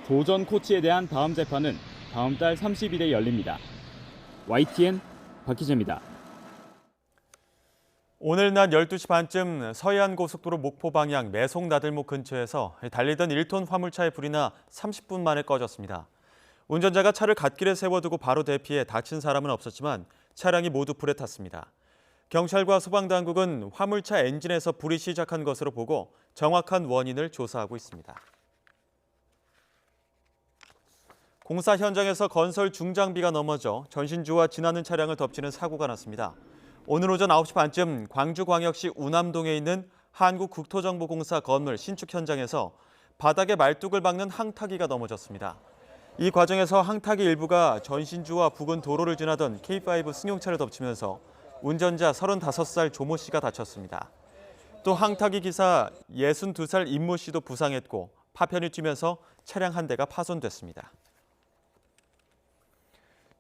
조 전 코치에 대한 다음 재판은 다음 달 30일에 열립니다. YTN 박희재입니다. 오늘 낮 12시 반쯤 서해안고속도로 목포 방향 매송 나들목 근처에서 달리던 1톤 화물차에 불이 나 30분 만에 꺼졌습니다. 운전자가 차를 갓길에 세워두고 바로 대피해 다친 사람은 없었지만 차량이 모두 불에 탔습니다. 경찰과 소방당국은 화물차 엔진에서 불이 시작한 것으로 보고 정확한 원인을 조사하고 있습니다. 공사 현장에서 건설 중장비가 넘어져 전신주와 지나는 차량을 덮치는 사고가 났습니다. 오늘 오전 9시 반쯤 광주광역시 우남동에 있는 한국국토정보공사 건물 신축 현장에서 바닥에 말뚝을 박는 항타기가 넘어졌습니다. 이 과정에서 항타기 일부가 전신주와 부근 도로를 지나던 K5 승용차를 덮치면서 운전자 35살 조모 씨가 다쳤습니다. 또 항타기 기사 62살 임모 씨도 부상했고 파편이 튀면서 차량 한 대가 파손됐습니다.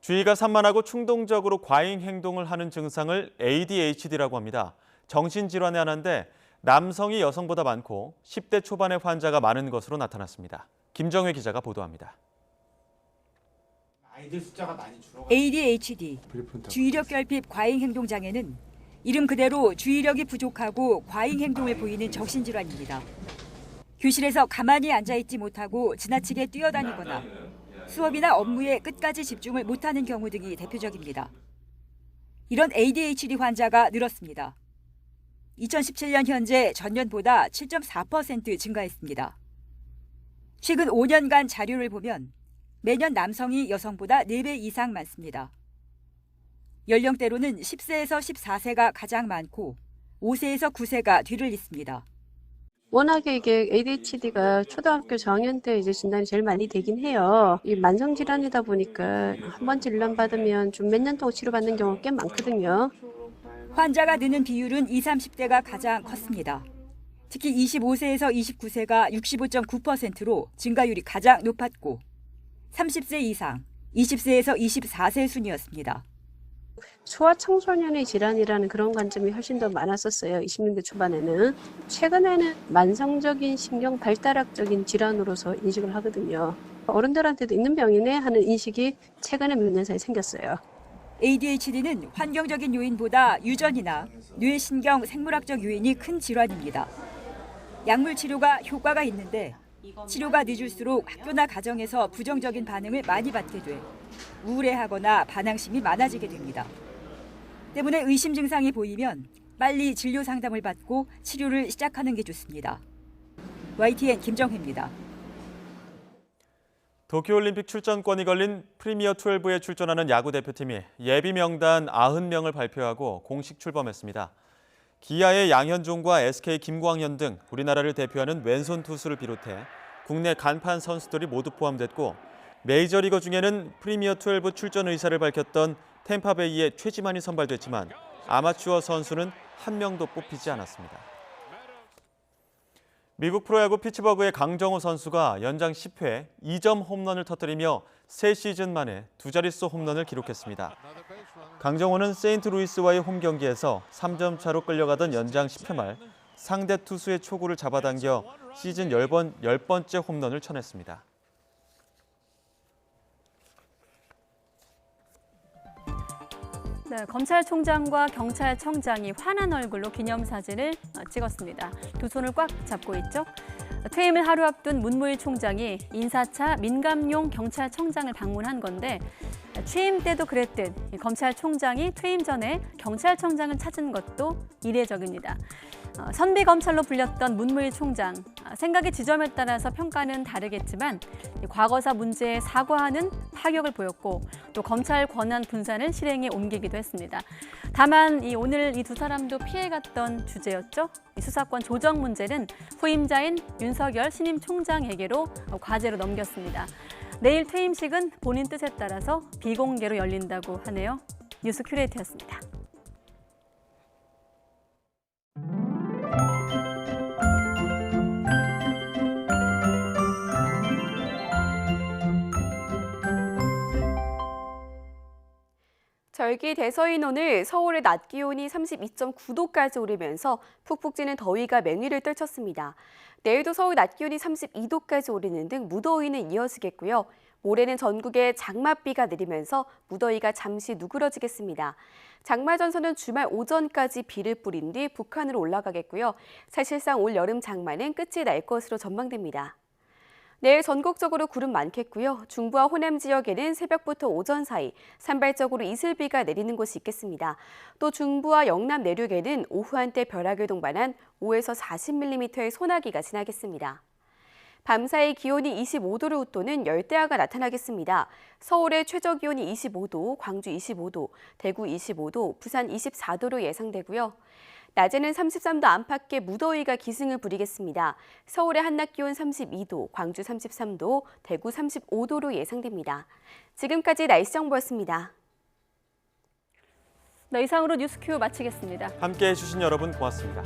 주의가 산만하고 충동적으로 과잉 행동을 하는 증상을 ADHD라고 합니다. 정신질환의 하나인데 남성이 여성보다 많고 10대 초반의 환자가 많은 것으로 나타났습니다. 김정회 기자가 보도합니다. ADHD, 주의력 결핍 과잉 행동 장애는 이름 그대로 주의력이 부족하고 과잉 행동을 보이는 정신질환입니다. 교실에서 가만히 앉아있지 못하고 지나치게 뛰어다니거나 수업이나 업무에 끝까지 집중을 못하는 경우 등이 대표적입니다. 이런 ADHD 환자가 늘었습니다. 2017년 현재 전년보다 7.4% 증가했습니다. 최근 5년간 자료를 보면 매년 남성이 여성보다 4배 이상 많습니다. 연령대로는 10세에서 14세가 가장 많고 5세에서 9세가 뒤를 잇습니다. 워낙에 이게 ADHD가 초등학교 저학년 때 이제 진단이 제일 많이 되긴 해요. 이 만성 질환이다 보니까 한 번 진단 받으면 좀 몇 년 동안 치료받는 경우가 꽤 많거든요. 환자가 느는 비율은 20, 30대가 가장 컸습니다. 특히 25세에서 29세가 65.9%로 증가율이 가장 높았고 30세 이상, 20세에서 24세 순이었습니다. 소아청소년의 질환이라는 그런 관점이 훨씬 더 많았었어요. 20년대 초반에는. 최근에는 만성적인 신경 발달학적인 질환으로서 인식을 하거든요. 어른들한테도 있는 병이네 하는 인식이 최근에 몇 년 사이에 생겼어요. ADHD는 환경적인 요인보다 유전이나 뇌신경 생물학적 요인이 큰 질환입니다. 약물 치료가 효과가 있는데 치료가 늦을수록 학교나 가정에서 부정적인 반응을 많이 받게 돼 우울해하거나 반항심이 많아지게 됩니다. 때문에 의심 증상이 보이면 빨리 진료 상담을 받고 치료를 시작하는 게 좋습니다. YTN 김정혜입니다. 도쿄올림픽 출전권이 걸린 프리미어 12에 출전하는 야구 대표팀이 예비 명단 90명을 발표하고 공식 출범했습니다. 기아의 양현종과 SK 김광현 등 우리나라를 대표하는 왼손 투수를 비롯해 국내 간판 선수들이 모두 포함됐고 메이저리거 중에는 프리미어 12 출전 의사를 밝혔던 템파베이의 최지만이 선발됐지만 아마추어 선수는 한 명도 뽑히지 않았습니다. 미국 프로야구 피츠버그의 강정호 선수가 연장 10회 2점 홈런을 터뜨리며 3시즌 만에 두 자릿수 홈런을 기록했습니다. 강정호는 세인트루이스와의 홈 경기에서 3점 차로 끌려가던 연장 10회 말 상대 투수의 초구를 잡아당겨 시즌 10번째 홈런을 쳐냈습니다. 네, 검찰총장과 경찰청장이 환한 얼굴로 기념사진을 찍었습니다. 두 손을 꽉 잡고 있죠. 퇴임을 하루 앞둔 문무일 총장이 인사차 민감용 경찰청장을 방문한 건데 취임 때도 그랬듯 검찰총장이 퇴임 전에 경찰청장을 찾은 것도 이례적입니다. 선비 검찰로 불렸던 문무일 총장, 생각의 지점에 따라서 평가는 다르겠지만 과거사 문제에 사과하는 파격을 보였고 또 검찰 권한 분산을 실행에 옮기기도 했습니다. 다만 오늘 이 두 사람도 피해갔던 주제였죠. 이 수사권 조정 문제는 후임자인 윤석열 신임 총장에게로 과제로 넘겼습니다. 내일 퇴임식은 본인 뜻에 따라서 비공개로 열린다고 하네요. 뉴스 큐레이터였습니다. 절기 대서인 오늘 서울의 낮 기온이 32.9도까지 오르면서 푹푹 찌는 더위가 맹위를 떨쳤습니다. 내일도 서울 낮 기온이 32도까지 오르는 등 무더위는 이어지겠고요. 모레는 전국에 장맛비가 내리면서 무더위가 잠시 누그러지겠습니다. 장마 전선은 주말 오전까지 비를 뿌린 뒤 북한으로 올라가겠고요. 사실상 올 여름 장마는 끝이 날 것으로 전망됩니다. 내일 전국적으로 구름 많겠고요. 중부와 호남 지역에는 새벽부터 오전 사이 산발적으로 이슬비가 내리는 곳이 있겠습니다. 또 중부와 영남 내륙에는 오후 한때 벼락을 동반한 5에서 40mm의 소나기가 지나겠습니다. 밤사이 기온이 25도를 웃도는 열대야가 나타나겠습니다. 서울의 최저 기온이 25도, 광주 25도, 대구 25도, 부산 24도로 예상되고요. 낮에는 33도 안팎의 무더위가 기승을 부리겠습니다. 서울의 한낮 기온 32도, 광주 33도, 대구 35도로 예상됩니다. 지금까지 날씨 정보였습니다. 네, 이상으로 뉴스큐 마치겠습니다. 함께해 주신 여러분 고맙습니다.